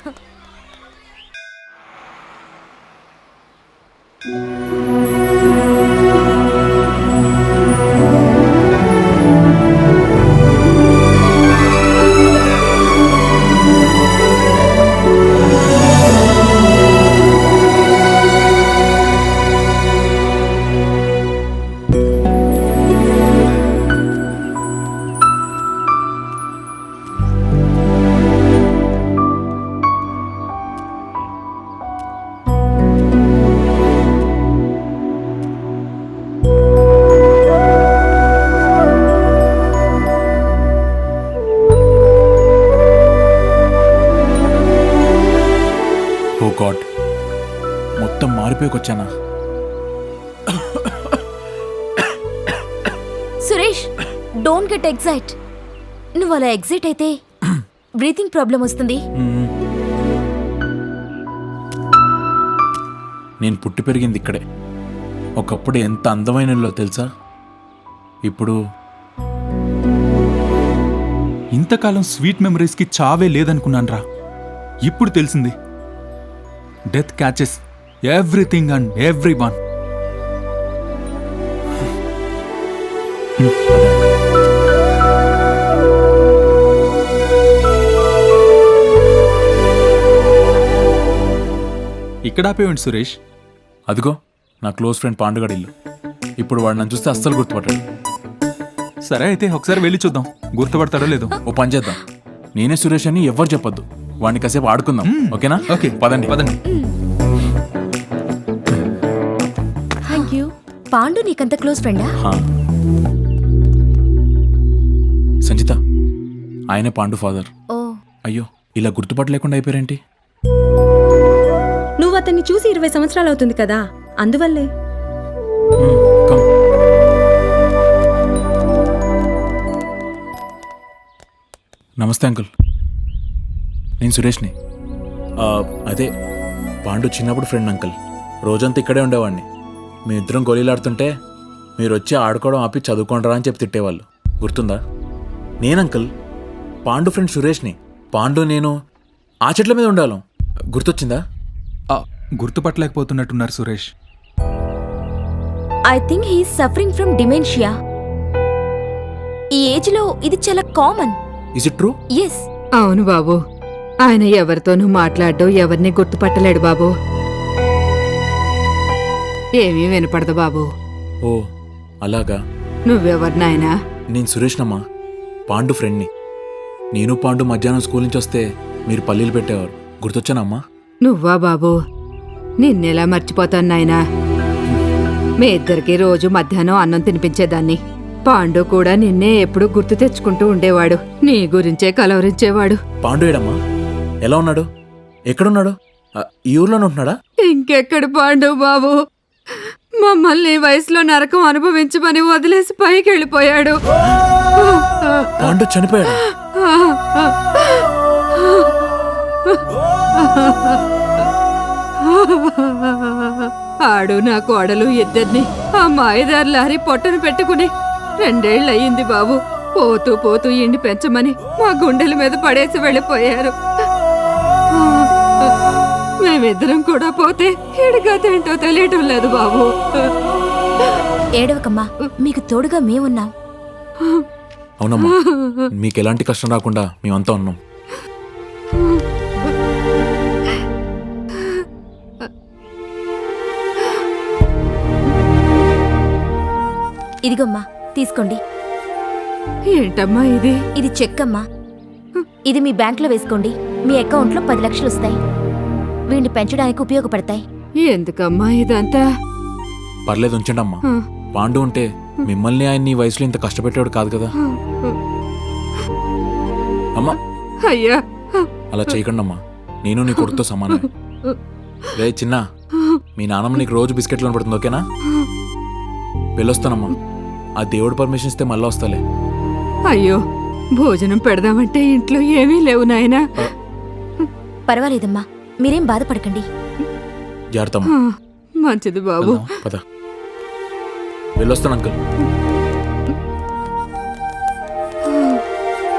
ఓ god, మొత్తం మారిపోయికొచ్చానా? Suresh, don't get excite. నువ్వు అలా ఎగ్జైట్ అయితే బ్రీతింగ్ ప్రాబ్లం వస్తుంది. నేను పుట్టి పెరిగింది ఇక్కడే. ఒకప్పుడు ఎంత అందమైన ఇల్లు తెలుసా? ఇప్పుడు ఇంతకాలం స్వీట్ మెమరీస్కి చావే లేదనుకున్నాన్రా. ఇప్పుడు తెలిసింది, death catches everything and everyone. ఇక్కడ ఆపేయండి సురేష్. అదిగో నా క్లోజ్ ఫ్రెండ్ పాండుగాడి ఇల్లు. ఇప్పుడు వాడు నన్ను చూస్తే అస్సలు గుర్తుపట్టాడు. సరే అయితే ఒకసారి వెళ్ళి చూద్దాం, గుర్తుపడతాడో లేదో. ఓ పని చేద్దాం, నేనే సురేష్ అని ఎవ్వరు చెప్పొద్దు. వాడిని కాసేపు ఆడుకుందాం, ఓకేనా? ఓకే, పదండి పదండి. Thank you. పాండు నీకంత క్లోజ్ ఫ్రెండా? సంచిత, ఆయనే పాండు ఫాదర్. ఓ, అయ్యో, ఇలా గుర్తుపట్టలేకుండా అయిపోయారేంటి? నువ్వు అతన్ని చూసి 20 సంవత్సరాలు అవుతుంది కదా, అందువల్లే. కమ్. నమస్తే అంకుల్, నేను సురేష్ని. అదే పాండు చిన్నప్పుడు ఫ్రెండ్ అంకుల్. రోజంతా ఇక్కడే ఉండేవాడిని. మీ ఇద్దరం గోళీలాడుతుంటే మీరు వచ్చి ఆడుకోవడం ఆపి చదువుకోండిరా అని చెప్పి తిట్టేవాళ్ళు. గుర్తుందా? నేను అంకుల్, పాండు ఫ్రెండ్ సురేష్ని. పాండు నేను ఆ చెట్ల మీద ఉండాలం. గుర్తొచ్చిందా? గుర్తుపట్టలేకపోతున్నట్టున్నారు Suresh. I think he suffering from dementia. ఈ ఏజ్ లో ఇది చాలా common. Is it true? Yes. అవును బాబు, ఆయన ఎవరితోనూ మాట్లాడడం, ఎవరిని గుర్తుపట్టలేడు బాబు. ఏమీ వినపడదు బాబు. ఓ అలాగా. నువ్వెవరినాయనా? నేను సురేష్నమ్మా, పాండు ఫ్రెండ్ని. నేను పాండు మధ్యాహ్నం స్కూల్ నుంచి వస్తే మీరు పల్లీలు పెట్టేవారు. గుర్తొచ్చానమ్మా? నువ్వా బాబు? నిన్నెలా మర్చిపోతాను నాయనా. మీ ఇద్దరికి రోజు మధ్యాహ్నం అన్నం తినిపించేదాన్ని. పాండు కూడా నిన్నే ఎప్పుడు గుర్తు తెచ్చుకుంటూ ఉండేవాడు. నీ గురించే కలవరించేవాడు. పాండు ఏడమ్మా? ఎలా ఉన్నాడు? ఎక్కడున్నాడు? ఈ ఊర్లోనే ఉంటున్నాడా? ఇంకెక్కడ పాండు బాబు, మమ్మల్ని వయసులో నరకం అనుభవించమని వదిలేసి పైకి వెళ్ళిపోయాడు. పాండు చనిపోయాడు? ఆడు నా కోడలు ఇద్దరిని ఆ మాయదారి లారీ పొట్టను పెట్టుకుని 2 ఏళ్ళయింది బాబు. పోతూ పోతూ ఇండి పెంచమని మా గుండెల మీద పడేసి వెళ్ళిపోయారు. మేమిద్దరం కూడా పోతే ఎడగదేంటో తెలియటం లేదు బాబు. ఏడవకమ్మా, మీకు తోడుగా మేమున్నాం. అవునమ్మా, మీకు ఎలాంటి కష్టం రాకుండా మేమంతా ఉన్నాం. ఇదిగమ్మా, తీసుకోండి. ఏంటమ్మా ఇది? ఇది చెక్ అమ్మా. ఇది మీ బ్యాంకులో వేసుకోండి. మీ అకౌంట్లో 10 లక్షలు వస్తాయి. వీడిని పెంచడానికి ఉపయోగపడతాయి. ఎందుకమ్మా ఇదంతా? పర్లేదు, ఉంచండి అమ్మా. పాండు ఉంటే మిమ్మల్ని ఆయన ఈ వయసులో ఇంత కష్టపెట్టేవాడు కాదు కదా. అమ్మా అయ్యా, అలా చేయకండి అమ్మా. నేను నీ కొడుకుతో సమానమే. రే చిన్న, మీ నాన్నమ్మ నీకు రోజు బిస్కెట్లు పడుతుంది, ఓకేనా? వెళ్ళొస్తానమ్మా. ఆ దేవుడు పర్మిషన్ ఇస్తే మళ్ళీ వస్తాలే. అయ్యో, భోజనం పెడదామంటే ఇంట్లో ఏమీ లేవు నాయనా. పర్వాలేదమ్మా, మీరేం బాధపడకండి. జాగ్రత్త. మంచిది బాబు. పద, వెళ్ళొస్తాను అంకుల్.